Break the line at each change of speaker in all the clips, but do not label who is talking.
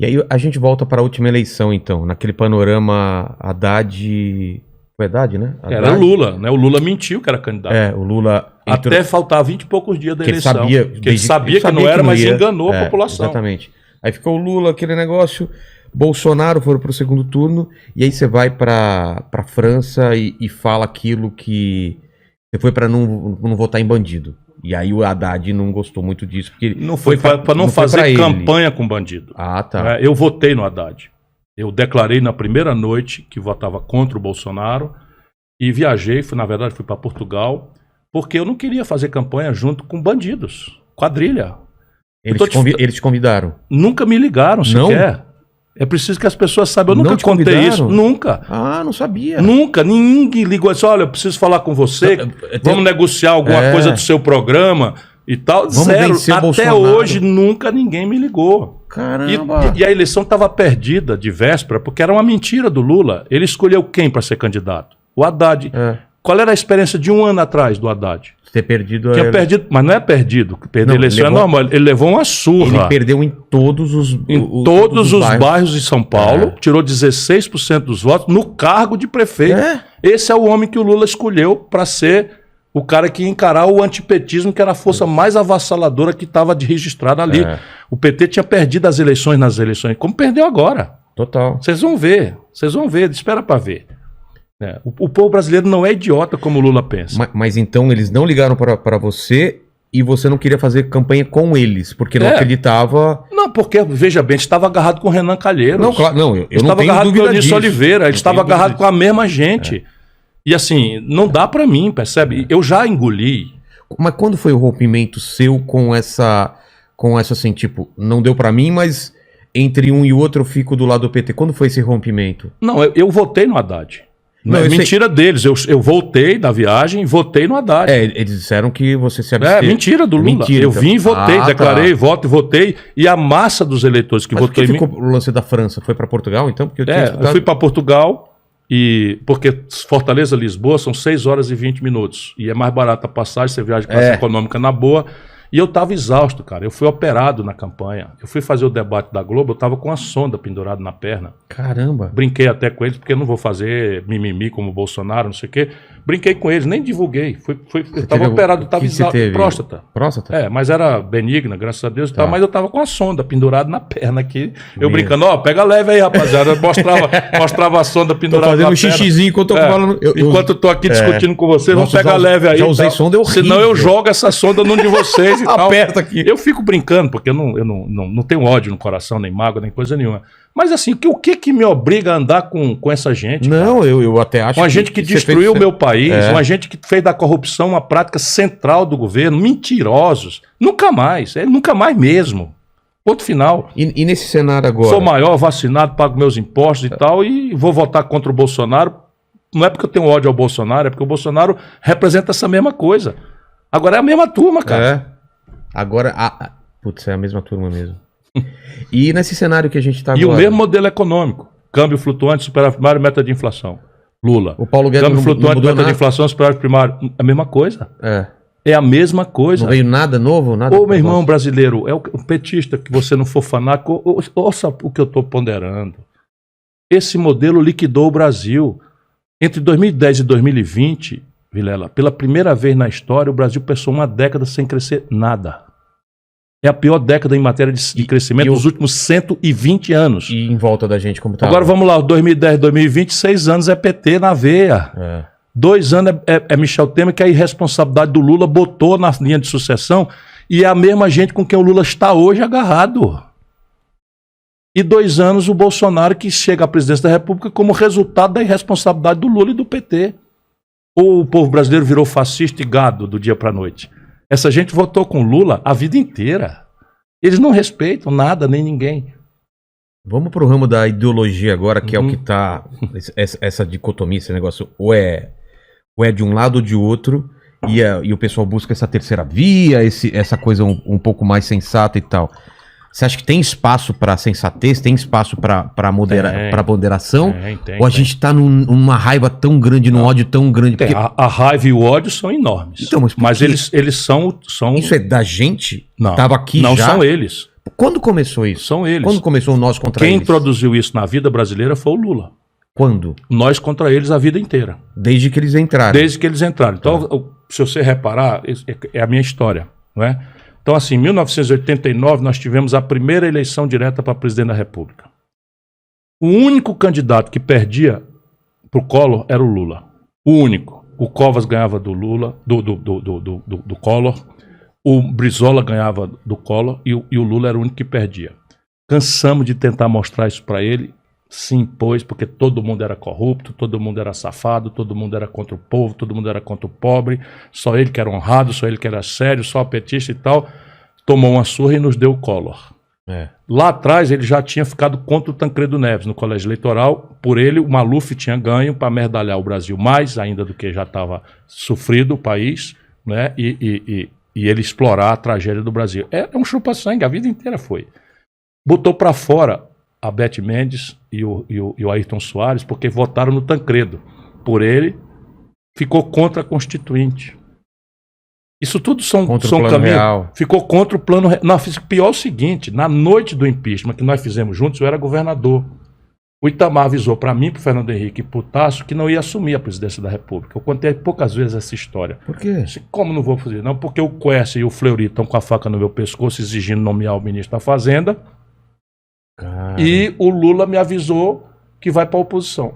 E aí a gente volta para a última eleição, então. Naquele panorama, Haddad... Foi Haddad, né? Haddad.
Era o Lula, né? O Lula mentiu que era candidato.
O Lula...
Até faltar 20 e poucos dias da eleição.
Ele
sabia que não era, mas enganou a população.
Exatamente. Aí ficou o Lula, aquele negócio... Bolsonaro foram para o segundo turno, e aí você vai para a França e fala aquilo que você foi para não votar em bandido. E aí o Haddad não gostou muito disso. Porque
não foi para não fazer campanha com bandido.
Ah, tá.
Eu votei no Haddad. Eu declarei na primeira noite que votava contra o Bolsonaro e viajei, na verdade fui para Portugal, porque eu não queria fazer campanha junto com bandidos, quadrilha.
Eles te convidaram?
Nunca me ligaram sequer. É preciso que as pessoas saibam. Eu nunca contei isso. Nunca.
Ah, não sabia.
Nunca. Ninguém ligou assim, olha, eu preciso falar com você. Vamos negociar alguma coisa do seu programa e tal. Zero. Até hoje, nunca ninguém me ligou.
Caramba.
E a eleição estava perdida de véspera, porque era uma mentira do Lula. Ele escolheu quem para ser candidato? O Haddad. Qual era a experiência de 1 ano atrás do Haddad?
Ter perdido...
Tinha perdido, mas não é perdido. Perder a eleição é normal. Ele levou uma surra.
Ele perdeu em todos os
bairros de São Paulo, tirou 16% dos votos no cargo de prefeito. Esse é o homem que o Lula escolheu para ser o cara que ia encarar o antipetismo, que era a força mais avassaladora que estava registrada ali. O PT tinha perdido as eleições nas eleições, como perdeu agora.
Total.
Vocês vão ver, espera para ver. O povo brasileiro não é idiota como o Lula pensa.
Mas então eles não ligaram para você e você não queria fazer campanha com eles, porque não acreditava...
Não, porque, veja bem, estava agarrado com o Renan Calheiros.
Não, claro, não, eu não tenho
estava agarrado com o Eunício Oliveira, ele estava agarrado com a mesma gente. E assim, não dá para mim, percebe? Eu já engoli.
Mas quando foi o rompimento seu com essa assim, tipo, não deu para mim, mas entre um e o outro eu fico do lado do PT. Quando foi esse rompimento?
Não, eu votei no Haddad. Não, é mentira deles. Eu voltei da viagem e votei no Haddad.
Eles disseram que você se absteve.
Mentira do Lula. Mentira, eu vim e votei, declarei voto e votei. E a massa dos eleitores que votou em mim...
Mas ficou o lance da França? Foi para Portugal, então? Porque
eu fui para Portugal, porque Fortaleza, Lisboa, são 6 horas e 20 minutos. E é mais barata a passagem, você viaja de classe econômica na boa. E eu estava exausto, cara. Eu fui operado na campanha. Eu fui fazer o debate da Globo, eu estava com a sonda pendurada na perna.
Caramba.
Brinquei até com eles, porque eu não vou fazer mimimi como o Bolsonaro, não sei o quê. Brinquei com eles, nem divulguei. Eu estava operado, estava exausto.
Próstata? Próstata?
Mas era benigna, graças a Deus e tal. Mas eu estava com a sonda pendurada na perna aqui. Eu brincando, pega leve aí, rapaziada. Eu mostrava a sonda pendurada na perna.
Tô fazendo um xixizinho enquanto eu falando.
Enquanto eu tô aqui discutindo com vocês, vamos pegar leve aí.
Já usei sonda, horrível.
Senão eu jogo essa sonda num de vocês e tal.
Aperta aqui.
Eu fico brincando, porque eu não tenho ódio no coração, nem mágoa, nem coisa nenhuma. Mas assim, o que me obriga a andar com essa gente?
Não, eu até acho
uma gente que destruiu o meu país, uma gente que fez da corrupção uma prática central do governo, mentirosos. Nunca mais mesmo. Ponto final.
E nesse cenário agora?
Sou maior, vacinado, pago meus impostos e tal, e vou votar contra o Bolsonaro. Não é porque eu tenho ódio ao Bolsonaro, é porque o Bolsonaro representa essa mesma coisa. Agora é a mesma turma, cara.
Agora, putz, é a mesma turma mesmo. E nesse cenário que a gente está agora...
E o mesmo modelo econômico. Câmbio flutuante, superávit primário, meta de inflação. Lula.
O Paulo Guedes
câmbio flutuante, meta de inflação, superávit primário. É a mesma coisa. É a mesma coisa.
Não veio nada novo? Nada.
Ô, meu irmão brasileiro, é o petista que você não for fanático. Ouça o que eu estou ponderando. Esse modelo liquidou o Brasil. Entre 2010 e 2020, Vilela, pela primeira vez na história, o Brasil passou uma década sem crescer nada. É a pior década em matéria de crescimento dos últimos 120 anos.
E em volta da gente, como tá?
Agora vamos lá, 2010, 2020, 6 anos é PT na veia. 2 anos é Michel Temer, que a irresponsabilidade do Lula botou na linha de sucessão, e é a mesma gente com quem o Lula está hoje agarrado. E 2 anos o Bolsonaro, que chega à presidência da República como resultado da irresponsabilidade do Lula e do PT. Ou o povo brasileiro virou fascista e gado do dia para a noite? Essa gente votou com Lula a vida inteira. Eles não respeitam nada, nem ninguém.
Vamos pro ramo da ideologia agora, que é o que tá... Essa dicotomia, esse negócio, ou é de um lado ou de outro, e o pessoal busca essa terceira via, essa coisa um pouco mais sensata e tal. Você acha que tem espaço para sensatez, tem espaço para moderação? Ou a gente tá numa raiva tão grande, num ódio tão grande?
Porque... A raiva e o ódio são enormes.
Então, mas
eles são...
Isso é da gente?
Não,
Tava aqui
não
já?
são eles.
quando começou isso?
São eles.
Quando começou o nós contra eles?
Quem introduziu isso na vida brasileira foi o Lula.
Quando?
Nós contra eles a vida inteira.
Desde que eles entraram.
Desde que eles entraram. Então, se você reparar, é a minha história, não é? Então, assim, em 1989, nós tivemos a primeira eleição direta para presidente da República. O único candidato que perdia para o Collor era o Lula. O único. O Covas ganhava do Lula, do Collor. O Brizola ganhava do Collor e o Lula era o único que perdia. Cansamos de tentar mostrar isso para ele. Se impôs, porque todo mundo era corrupto, todo mundo era safado, todo mundo era contra o povo, todo mundo era contra o pobre, só ele que era honrado, só ele que era sério, só petista e tal. Tomou uma surra e nos deu o Collor. Lá atrás ele já tinha ficado contra o Tancredo Neves no colégio eleitoral. Por ele, o Maluf tinha ganho para merdalhar o Brasil mais ainda do que já estava sofrido o país, né? E ele explorar a tragédia do Brasil. É um chupa-sangue, a vida inteira foi. Botou para fora a Beth Mendes e o Ayrton Soares, porque votaram no Tancredo. Por ele, ficou contra a Constituinte. Isso tudo são caminhos. Ficou contra o plano real. Não, pior é o seguinte, na noite do impeachment que nós fizemos juntos, eu era governador. O Itamar avisou para mim, para o Fernando Henrique e para o Tasso, que não ia assumir a presidência da República. Eu contei poucas vezes essa história.
Por quê?
Como não vou fazer? Não, porque o Quércia e o Fleury estão com a faca no meu pescoço exigindo nomear o ministro da Fazenda. Cara. E o Lula me avisou que vai para a oposição.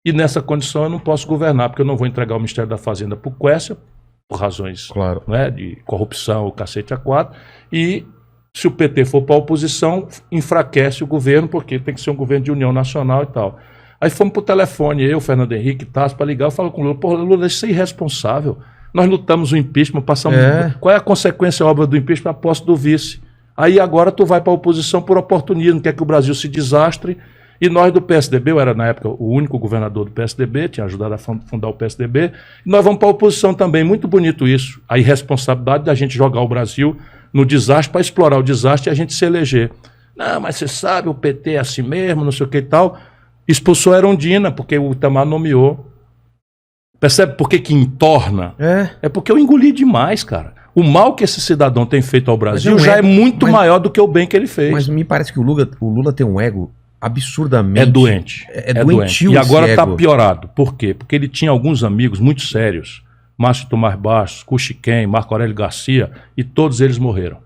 E nessa condição eu não posso governar, porque eu não vou entregar o Ministério da Fazenda para o Quércia, por razões né, de corrupção, o cacete A4. E se o PT for para a oposição, enfraquece o governo, porque tem que ser um governo de união nacional e tal. Aí fomos para o telefone, eu, Fernando Henrique, Tasso, para ligar, eu falo com o Lula, pô, Lula, isso é irresponsável. Nós lutamos o impeachment, passamos... Qual é a consequência óbvia do impeachment? A posse do vice. Aí agora tu vai para a oposição por oportunismo, quer que o Brasil se desastre. E nós do PSDB, eu era na época o único governador do PSDB, tinha ajudado a fundar o PSDB, e nós vamos para a oposição também, muito bonito isso. A irresponsabilidade da gente jogar o Brasil no desastre para explorar o desastre e a gente se eleger. Não, mas você sabe, o PT é assim mesmo, não sei o que e tal. Expulsou a Erundina, porque o Itamar nomeou. Percebe por que entorna? É porque eu engoli demais, cara. O mal que esse cidadão tem feito ao Brasil já é muito maior do que o bem que ele fez.
Mas me parece que o Lula tem um ego absurdamente...
É doente.
É doentio.
E agora está piorado. Por quê? Porque ele tinha alguns amigos muito sérios, Márcio Tomás Bastos, Cuxiquem, Marco Aurélio Garcia, e todos eles morreram.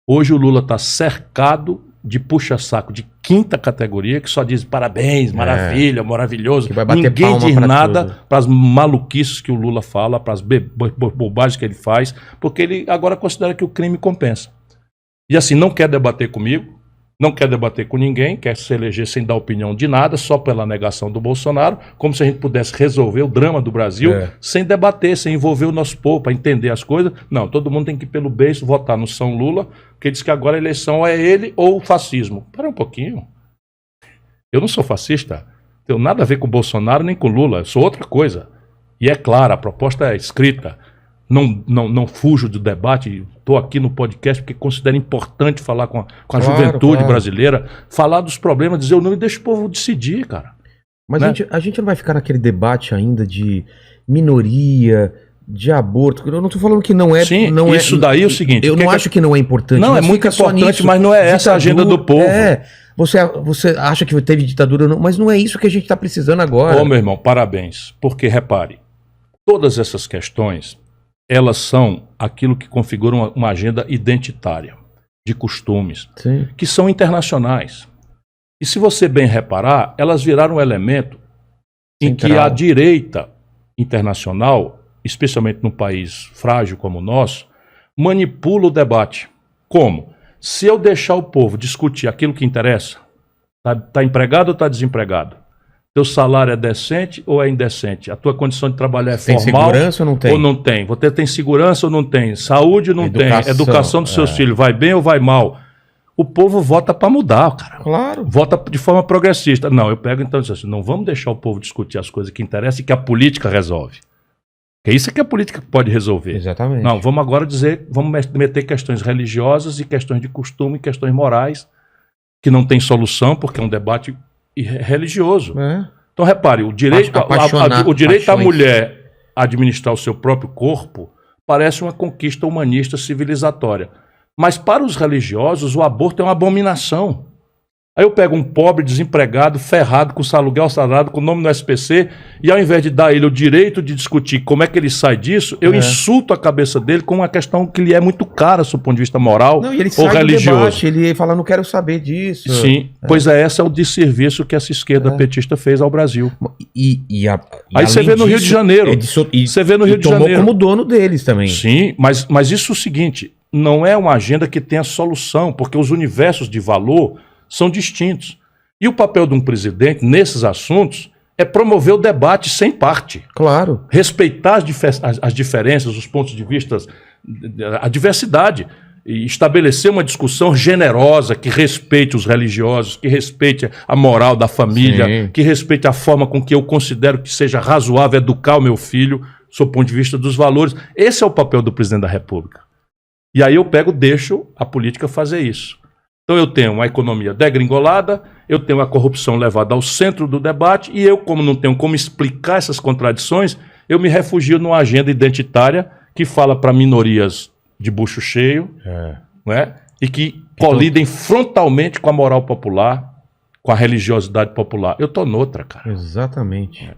Hoje o Lula está cercado de puxa-saco de quinta categoria, que só diz parabéns, maravilha, maravilhoso. Ninguém diz nada para as maluquices que o Lula fala, para as bobagens que ele faz, porque ele agora considera que o crime compensa. E assim, não quer debater comigo, não quer debater com ninguém, quer se eleger sem dar opinião de nada, só pela negação do Bolsonaro, como se a gente pudesse resolver o drama do Brasil sem debater, sem envolver o nosso povo, para entender as coisas. Não, todo mundo tem que ir pelo beiço votar no São Lula, porque diz que agora a eleição é ele ou o fascismo. Espera um pouquinho. Eu não sou fascista, não tenho nada a ver com o Bolsonaro nem com o Lula, eu sou outra coisa. E é clara, a proposta é escrita. Não fujo do debate, estou aqui no podcast porque considero importante falar com a juventude brasileira, falar dos problemas, dizer o nome e deixa o povo decidir, cara.
Mas né? a gente não vai ficar naquele debate ainda de minoria, de aborto. Eu não estou falando que não é...
Sim,
não
isso daí é o seguinte...
Eu não acho que não é importante.
Não, é muito importante, mas não é essa a agenda do povo.
Você acha que teve ditadura, não, mas não é isso que a gente está precisando agora.
Ô, meu irmão, parabéns. Porque, repare, todas essas questões... elas são aquilo que configura uma agenda identitária, de costumes, que são internacionais. E se você bem reparar, elas viraram um elemento em que a direita internacional, especialmente num país frágil como o nosso, manipula o debate. Como? Se eu deixar o povo discutir aquilo que interessa, tá empregado ou está desempregado? Teu salário é decente ou é indecente? A tua condição de trabalho é formal?
Tem segurança ou não tem?
Ou não tem? Você tem segurança ou não tem? Saúde ou não tem? Educação dos seus filhos vai bem ou vai mal? O povo vota para mudar, cara.
Claro.
Vota de forma progressista. Não, eu pego então e digo assim, não vamos deixar o povo discutir as coisas que interessam e que a política resolve. Porque isso é que a política pode resolver.
Exatamente.
Não, vamos agora dizer, vamos meter questões religiosas e questões de costume, questões morais, que não tem solução, porque é um debate... religioso. Então repare, o direito da mulher administrar o seu próprio corpo parece uma conquista humanista civilizatória. Mas para os religiosos, o aborto é uma abominação. Aí eu pego um pobre, desempregado, ferrado, com aluguel salário, com o nome no SPC, e ao invés de dar a ele o direito de discutir como é que ele sai disso, eu insulto a cabeça dele com uma questão que lhe é muito cara, do ponto de vista moral
não, e ele
ou
sai
religioso.
Do debate, ele fala, não quero saber disso.
Sim, pois esse é o desserviço que essa esquerda petista fez ao Brasil. Aí você vê no Rio de Janeiro. Você vê no Rio de Janeiro.
Tomou como dono deles também.
Sim, mas isso é o seguinte, não é uma agenda que tenha solução, porque os universos de valor são distintos. E o papel de um presidente nesses assuntos é promover o debate sem parte.
Claro.
Respeitar as diferenças, os pontos de vista, a diversidade. E estabelecer uma discussão generosa que respeite os religiosos, que respeite a moral da família, sim, que respeite a forma com que eu considero que seja razoável educar o meu filho, sob o ponto de vista dos valores. Esse é o papel do presidente da República. E aí eu deixo a política fazer isso. Então eu tenho uma economia degringolada, eu tenho a corrupção levada ao centro do debate e eu, como não tenho como explicar essas contradições, eu me refugio numa agenda identitária que fala para minorias de bucho cheio, né? E que colidem frontalmente com a moral popular, com a religiosidade popular. Eu tô noutra, cara.
Exatamente.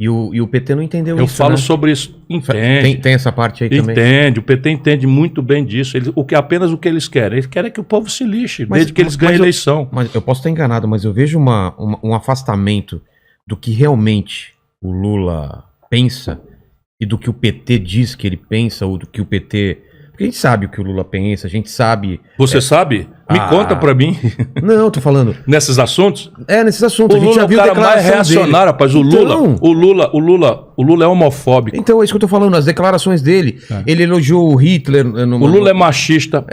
E o PT não entendeu isso,
eu falo, né, sobre isso. Entende.
Tem essa parte aí também.
Entende. O PT entende muito bem disso. Apenas o que eles querem. Eles querem que o povo se lixe, desde que eles ganhem a eleição.
Mas eu posso estar enganado, mas eu vejo um afastamento do que realmente o Lula pensa e do que o PT diz que ele pensa, ou do que o PT... Porque a gente sabe o que o Lula pensa, a gente sabe...
Você sabe? Me conta pra mim.
Não, tô falando...
Nesses assuntos?
Nesses assuntos.
O Lula é o cara mais reacionário, rapaz. O Lula é homofóbico.
Então, é isso que eu tô falando, as declarações dele. Ele elogiou o Hitler...
O Lula é machista.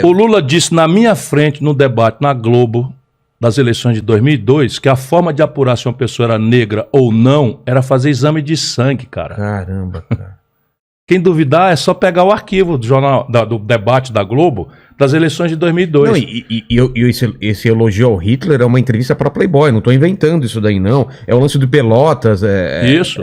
O Lula disse na minha frente, no debate, na Globo, das eleições de 2002, que a forma de apurar se uma pessoa era negra ou não era fazer exame de sangue, cara.
Caramba, cara.
Quem duvidar é só pegar o arquivo do jornal, do debate da Globo das eleições de 2002.
Não, esse elogio ao Hitler é uma entrevista para Playboy, não estou inventando isso daí não. É o lance do Pelotas.
Isso.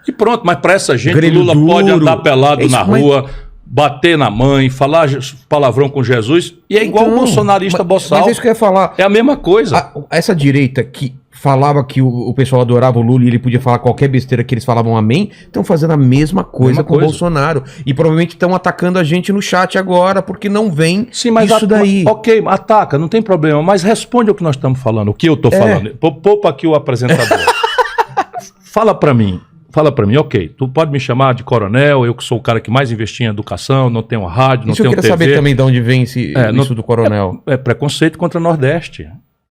E pronto, mas para essa gente o Lula pode andar pelado na rua, bater na mãe, falar palavrão com Jesus, e é igual o bolsonarista boçal.
Mas é isso que eu ia falar.
É a mesma coisa.
Essa direita que falava que o pessoal adorava o Lula e ele podia falar qualquer besteira que eles falavam amém, estão fazendo a mesma coisa com o Bolsonaro. E provavelmente estão atacando a gente no chat agora, porque não vem isso daí.
Ok, ataca, não tem problema, mas responde o que nós estamos falando, o que eu estou falando. Poupa aqui o apresentador. Fala para mim, ok, tu pode me chamar de coronel, eu que sou o cara que mais investia em educação, não tenho rádio, não tenho TV.
Eu queria saber também de onde vem isso do coronel.
É preconceito contra o Nordeste.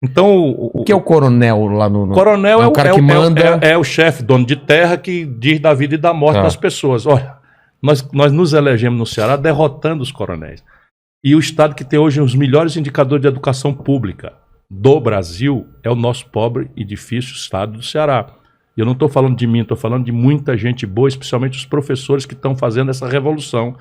Então,
o que é o coronel lá no...
Coronel é o cara que manda... É o chefe, dono de terra, que diz da vida e da morte das pessoas. Olha, nós nos elegemos no Ceará derrotando os coronéis. E o estado que tem hoje os melhores indicadores de educação pública do Brasil é o nosso pobre e difícil estado do Ceará. E eu não estou falando de mim, estou falando de muita gente boa, especialmente os professores que estão fazendo essa revolução.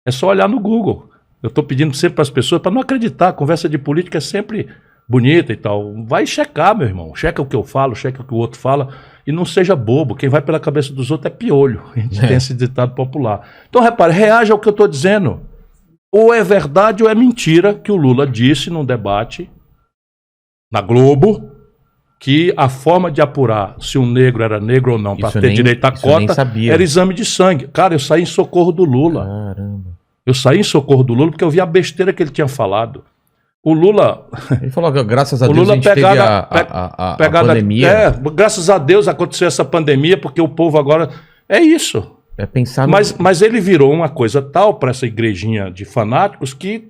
É só olhar no Google. Eu estou pedindo sempre para as pessoas, para não acreditar, a conversa de política é sempre... bonita e tal, vai checar, meu irmão, checa o que eu falo, checa o que o outro fala, e não seja bobo, quem vai pela cabeça dos outros é piolho, a gente tem esse ditado popular. Então repare, reaja ao que eu estou dizendo, ou é verdade ou é mentira que o Lula disse num debate na Globo, que a forma de apurar se um negro era negro ou não, para ter direito à cota, era exame de sangue. Cara, eu saí em socorro do Lula.
Caramba.
Eu saí em socorro do Lula porque eu vi a besteira que ele tinha falado. O Lula...
Ele falou que graças a Deus a gente teve a pandemia.
Graças a Deus aconteceu essa pandemia, porque o povo agora... É isso.
É pensar
mas ele virou uma coisa tal para essa igrejinha de fanáticos que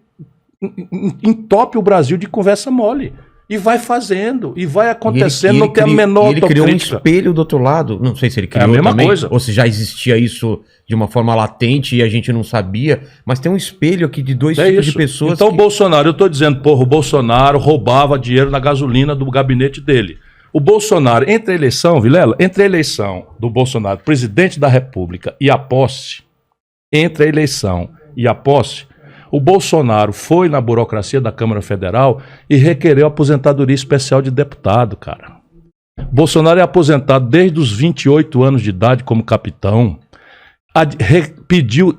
entope o Brasil de conversa mole. E vai fazendo, e vai acontecendo, não tem a menor autocrítica.
Ele criou um espelho do outro lado, não sei se ele criou
a mesma
também,
coisa.
Ou se já existia isso de uma forma latente e a gente não sabia, mas tem um espelho aqui de dois tipos de pessoas.
Então o Bolsonaro, eu estou dizendo, o Bolsonaro roubava dinheiro na gasolina do gabinete dele. O Bolsonaro, entre a eleição, Vilela, entre a eleição do Bolsonaro, presidente da República, e a posse, entre a eleição e a posse, o Bolsonaro foi na burocracia da Câmara Federal e requereu aposentadoria especial de deputado, cara. Bolsonaro é aposentado desde os 28 anos de idade como capitão. Pediu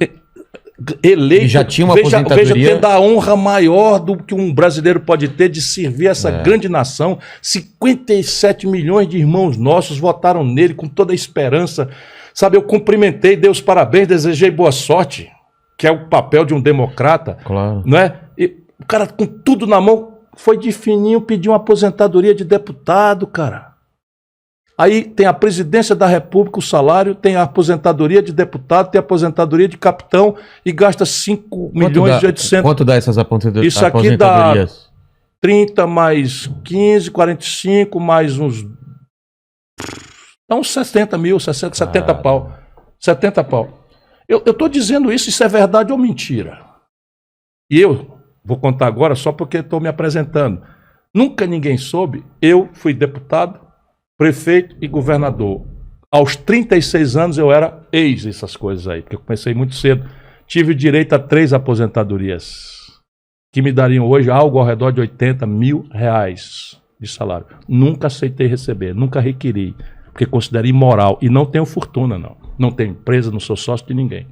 eleito.
E já tinha uma
veja
aposentadoria.
Tendo a honra maior do que um brasileiro pode ter de servir essa grande nação. 57 milhões de irmãos nossos votaram nele com toda a esperança. Sabe, eu cumprimentei, dei os parabéns, desejei boa sorte, que é o papel de um democrata.
Claro.
Não é? E o cara com tudo na mão foi de fininho pedir uma aposentadoria de deputado, cara. Aí tem a presidência da República, o salário, tem a aposentadoria de deputado, tem a aposentadoria de capitão e gasta 5 milhões e 800.
Quanto dá essas aposentadorias?
Isso aqui dá 30 mais 15, 45, mais uns... Dá uns 60 mil, 60, 70 pau. 70 pau. Eu tô dizendo isso é verdade ou mentira? E eu vou contar agora só porque estou me apresentando. Nunca ninguém soube, eu fui deputado, prefeito e governador. Aos 36 anos eu era ex essas coisas aí, porque eu comecei muito cedo. Tive direito a 3 aposentadorias, que me dariam hoje algo ao redor de 80 mil reais de salário. Nunca aceitei receber, nunca requeri, porque considero imoral. E não tenho fortuna, não. Não tenho empresa, não sou sócio de ninguém.